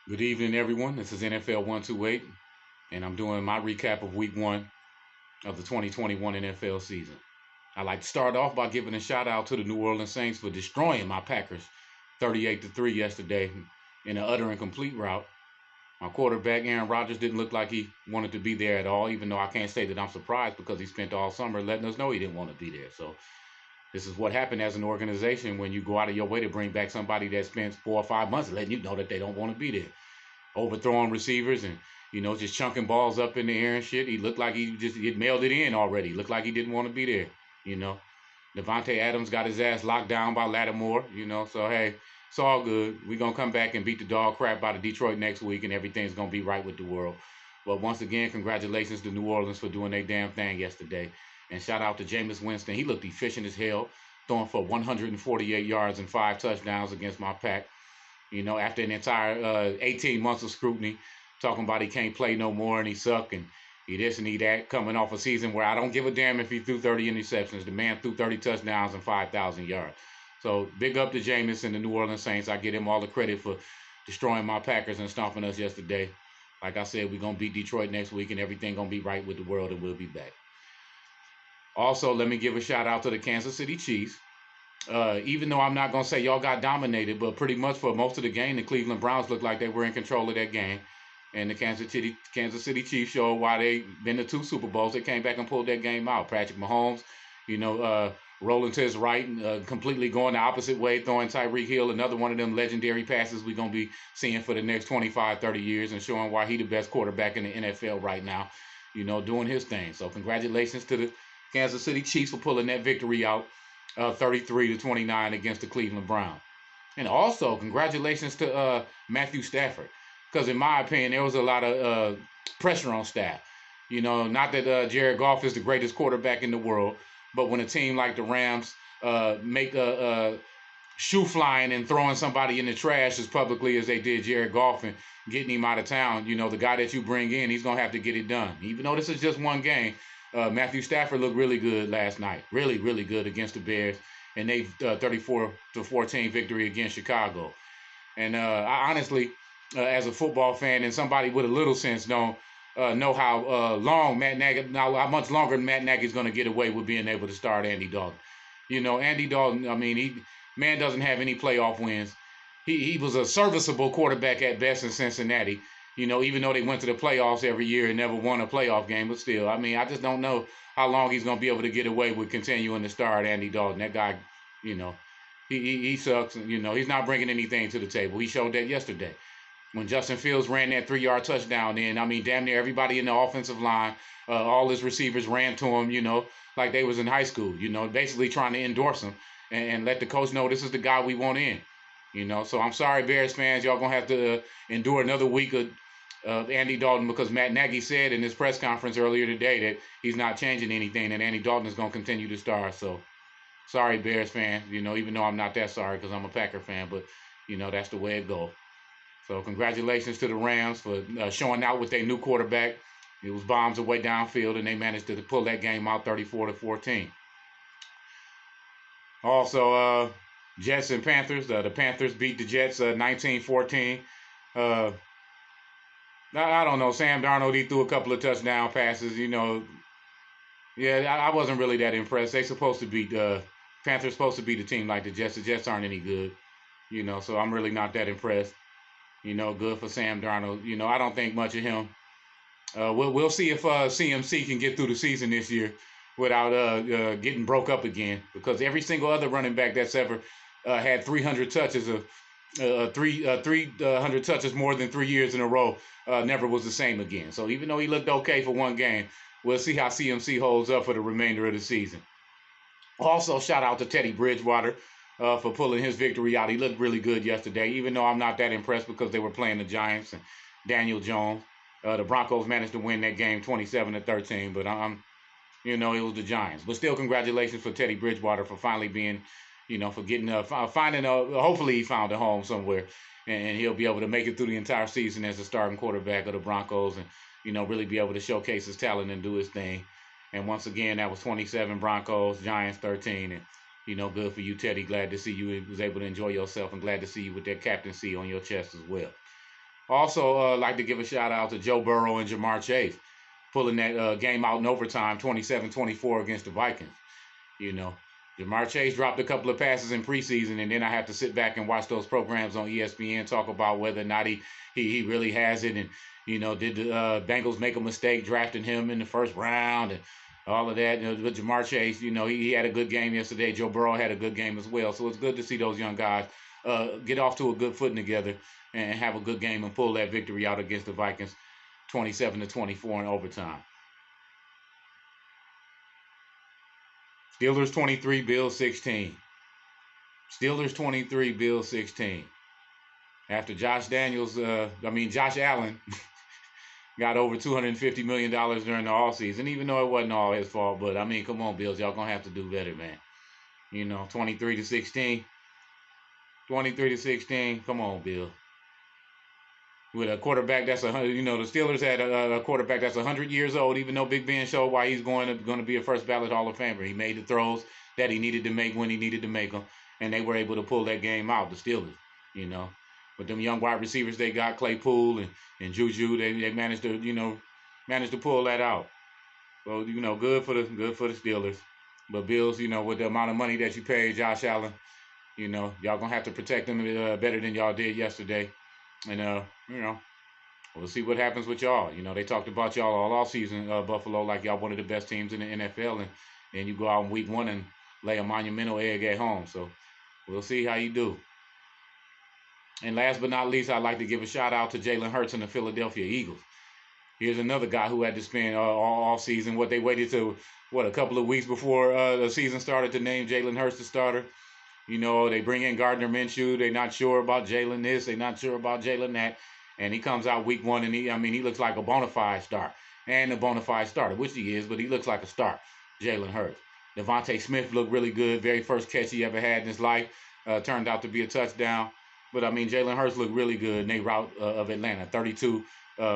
Good evening, everyone. This is NFL 128, and I'm doing my recap of week one of the 2021 NFL season. I'd like to start off by giving a shout out to the New Orleans Saints for destroying my Packers 38-3 yesterday in an utter and complete rout. My quarterback, Aaron Rodgers, didn't look like he wanted to be there at all, even though I can't say that I'm surprised because he spent all summer letting us know he didn't want to be there. So, this is what happened as an organization when you go out of your way to bring back somebody that spent 4 or 5 months letting you know that they don't want to be there, overthrowing receivers and just chunking balls up in the air and shit. He looked like he mailed it in already. Looked like he didn't want to be there. You know, Devontae Adams got his ass locked down by Lattimore. So hey, it's all good. We're gonna come back and beat the dog crap out of Detroit next week, and everything's gonna be right with the world. But once again, congratulations to New Orleans for doing their damn thing yesterday, and shout out to Jameis Winston. He looked efficient as hell, throwing for 148 yards and 5 touchdowns against my pack. After an entire 18 months of scrutiny, talking about he can't play no more and he suck and he this and he that, coming off a season where I don't give a damn if he threw 30 interceptions. The man threw 30 touchdowns and 5,000 yards. So big up to Jameis and the New Orleans Saints. I give him all the credit for destroying my Packers and stomping us yesterday. Like I said, we're going to beat Detroit next week and everything going to be right with the world and we'll be back. Also, let me give a shout out to the Kansas City Chiefs. Even though I'm not going to say y'all got dominated, but pretty much for most of the game, the Cleveland Browns looked like they were in control of that game. And the Kansas City Chiefs showed why they've been to 2 Super Bowls. They came back and pulled that game out. Patrick Mahomes, rolling to his right, completely going the opposite way, throwing Tyreek Hill, another one of them legendary passes we're going to be seeing for the next 25, 30 years and showing why he the best quarterback in the NFL right now, doing his thing. So congratulations to the Kansas City Chiefs for pulling that victory out 33-29 against the Cleveland Browns. And also, congratulations to Matthew Stafford, because in my opinion, there was a lot of pressure on staff. Not that Jared Goff is the greatest quarterback in the world, but when a team like the Rams make a shoe flying and throwing somebody in the trash as publicly as they did Jared Goff and getting him out of town, the guy that you bring in, he's going to have to get it done. Even though this is just one game, Matthew Stafford looked really good last night. Really, really good against the Bears. And they 34-14 victory against Chicago. And I honestly, as a football fan and somebody with a little sense, don't know how how much longer Matt Nagy's going to get away with being able to start Andy Dalton. Andy Dalton, man doesn't have any playoff wins. He was a serviceable quarterback at best in Cincinnati. Even though they went to the playoffs every year and never won a playoff game, but still, I just don't know how long he's going to be able to get away with continuing to start Andy Dalton. That guy, he sucks. He's not bringing anything to the table. He showed that yesterday when Justin Fields ran that 3-yard touchdown in. Damn near everybody in the offensive line, all his receivers ran to him, like they was in high school, basically trying to endorse him and let the coach know this is the guy we want in. So I'm sorry, Bears fans, y'all going to have to endure another week of Andy Dalton, because Matt Nagy said in his press conference earlier today that he's not changing anything, and Andy Dalton is going to continue to start. So sorry, Bears fans, even though I'm not that sorry because I'm a Packer fan, but, that's the way it goes. So congratulations to the Rams for showing out with their new quarterback. It was bombs away downfield, and they managed to pull that game out 34-14. Also, Jets and Panthers. The Panthers beat the Jets 19-14. I don't know. Sam Darnold, he threw a couple of touchdown passes. I wasn't really that impressed. They supposed to beat Panthers supposed to beat a team like the Jets. The Jets aren't any good. So I'm really not that impressed. Good for Sam Darnold. I don't think much of him. We'll see if CMC can get through the season this year without getting broke up again, because every single other running back that's ever had 300 touches of 300 touches more than 3 years in a row never was the same again. So even though he looked okay for one game, we'll see how CMC holds up for the remainder of the season. Also, shout out to Teddy Bridgewater for pulling his victory out. He looked really good yesterday, even though I'm not that impressed because they were playing the Giants and Daniel Jones. The Broncos managed to win that game 27-13, but it was the Giants. But still, congratulations for Teddy Bridgewater for finally being, for getting finding hopefully he found a home somewhere, and he'll be able to make it through the entire season as the starting quarterback of the Broncos, and really be able to showcase his talent and do his thing. And once again, that was 27 Broncos, Giants 13, and good for you, Teddy. Glad to see you was able to enjoy yourself, and glad to see you with that captaincy on your chest as well. Also, like to give a shout out to Joe Burrow and Jamar Chase pulling that game out in overtime, 27-24 against the Vikings. You know, Jamar Chase dropped a couple of passes in preseason, and then I have to sit back and watch those programs on ESPN talk about whether or not he really has it, and did the Bengals make a mistake drafting him in the first round and all of that. But Jamar Chase, he had a good game yesterday. Joe Burrow had a good game as well, so it's good to see those young guys get off to a good footing together and have a good game and pull that victory out against the Vikings, 27-24 in overtime. Steelers 23, Bills 16. Steelers 23, Bills 16. After Josh Allen got over $250 million during the offseason, even though it wasn't all his fault. But, come on, Bills. Y'all going to have to do better, man. 23-16. 23-16. Come on, Bill. With a quarterback that's the Steelers had a quarterback that's 100 years old, even though Big Ben showed why he's going to be a first ballot Hall of Famer. He made the throws that he needed to make when he needed to make them, and they were able to pull that game out, the Steelers, With them young wide receivers they got, Claypool and Juju, they managed to pull that out. So, good for the Steelers. But Bills, with the amount of money that you paid Josh Allen, y'all going to have to protect him better than y'all did yesterday. And, we'll see what happens with y'all. They talked about y'all all offseason, Buffalo, like y'all one of the best teams in the NFL. And you go out in week 1 and lay a monumental egg at home. So we'll see how you do. And last but not least, I'd like to give a shout out to Jalen Hurts and the Philadelphia Eagles. Here's another guy who had to spend all season what they waited to, a couple of weeks before the season started to name Jalen Hurts the starter. They bring in Gardner Minshew. They're not sure about Jalen this. They're not sure about Jalen that. And he comes out week 1, and he looks like a bona fide start and a bona fide starter, which he is, but he looks like a start, Jalen Hurts. Devontae Smith looked really good. Very first catch he ever had in his life. Turned out to be a touchdown. But, Jalen Hurts looked really good in their route of Atlanta. 32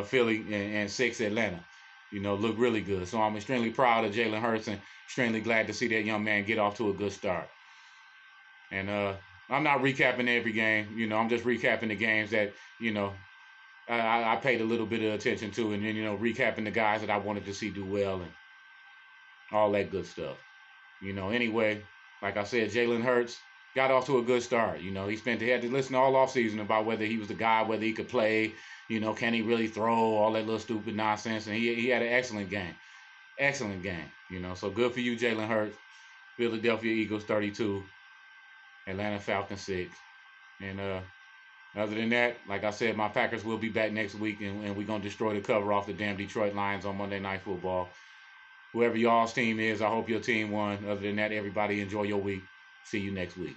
Philly and 6 Atlanta. Looked really good. So I'm extremely proud of Jalen Hurts and extremely glad to see that young man get off to a good start. And I'm not recapping every game. I'm just recapping the games that, I paid a little bit of attention to, and then, recapping the guys that I wanted to see do well and all that good stuff. Anyway, like I said, Jalen Hurts got off to a good start. He had to listen all offseason about whether he was the guy, whether he could play, can he really throw, all that little stupid nonsense. And he had an excellent game. Excellent game. So good for you, Jalen Hurts. Philadelphia Eagles 32. Atlanta Falcons 6. And other than that, like I said, my Packers will be back next week, and we're going to destroy the cover off the damn Detroit Lions on Monday Night Football. Whoever y'all's team is, I hope your team won. Other than that, everybody enjoy your week. See you next week.